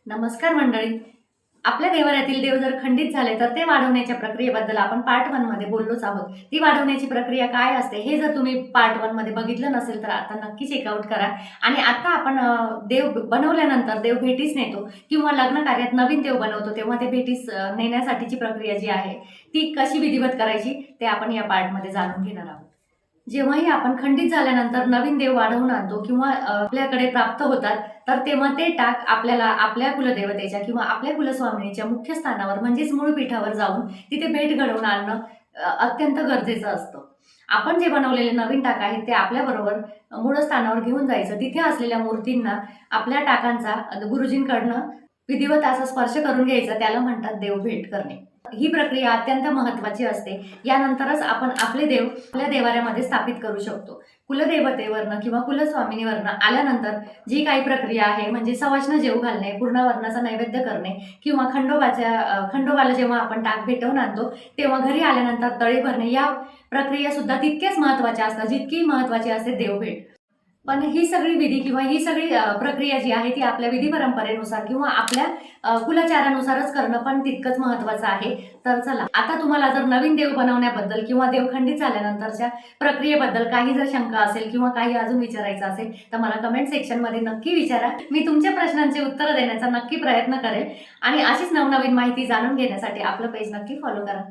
नमस्कार मंडळी. आपल्या देवाऱ्यातील देव जर खंडित झाले तर ते वाढवण्याच्या प्रक्रियेबद्दल आपण पार्ट 1 मध्ये बोललोच आहोत. ती वाढवण्याची प्रक्रिया काय असते हे जर तुम्ही पार्ट 1 मध्ये बघितलं नसेल तर आता नक्की चेकआउट करा. आणि आता आपण देव बनवल्यानंतर देव भेटीस नेतो किंवा लग्न कार्यात नवीन देव बनवतो तेव्हा ते भेटीस नेण्यासाठीची प्रक्रिया जी आहे ती कशी विधिवत करायची ते आपण या पार्ट मध्ये जाणून घेणार आहोत. जेव्हाही आपण खंडित झाल्यानंतर नवीन देव वाढवून आणतो किंवा आपल्याकडे प्राप्त होतात तर तेव्हा ते टाक आपल्याला आपल्या कुलदेवतेच्या किंवा आपल्या कुलस्वामिनीच्या मुख्य स्थानावर म्हणजेच मूळ पीठावर जाऊन तिथे भेट घडवून आणणं अत्यंत गरजेचं असतं. आपण जे बनवलेले नवीन टाक आहेत ते आपल्याबरोबर मूळ स्थानावर घेऊन जायचं. तिथे असलेल्या मूर्तींना आपल्या टाकांचा गुरुजींकडनं विधिवत असा स्पर्श करून घ्यायचा, त्याला म्हणतात देवभेट करणे. ही प्रक्रिया अत्यंत महत्त्वाची असते. यानंतरच आपण आपले देव आपल्या देवाऱ्यामध्ये स्थापित करू शकतो. कुलदेवतेवरनं किंवा कुलस्वामिनीवरनं आल्यानंतर जी काही प्रक्रिया आहे म्हणजे सवाष्ण जेव घालणे, पूर्णावरणाचा नैवेद्य करणे किंवा खंडोबाला जेव्हा आपण टाक भेटवून आणतो तेव्हा घरी आल्यानंतर तळी भरणे, या प्रक्रिया सुद्धा तितक्याच महत्त्वाच्या असतात जितकी महत्त्वाची असते देवभेट. पण ही सगळी विधी किंवा ही सगळी प्रक्रिया जी आहे ती आपल्या विधी परंपरेनुसार किंवा आपल्या कुलाचारानुसारच करणं पण तितकंच महत्त्वाचं आहे. तर चला, आता तुम्हाला जर नवीन देव बनवण्याबद्दल किंवा देव खंडित झाल्यानंतरच्या प्रक्रियेबद्दल काही जर शंका असेल किंवा काही अजून विचारायचं असेल तर मला कमेंट सेक्शनमध्ये नक्की विचारा. मी तुमच्या प्रश्नांची उत्तरं देण्याचा नक्की प्रयत्न करेल. आणि अशीच नवनवीन माहिती जाणून घेण्यासाठी आपलं पेज नक्की फॉलो करा.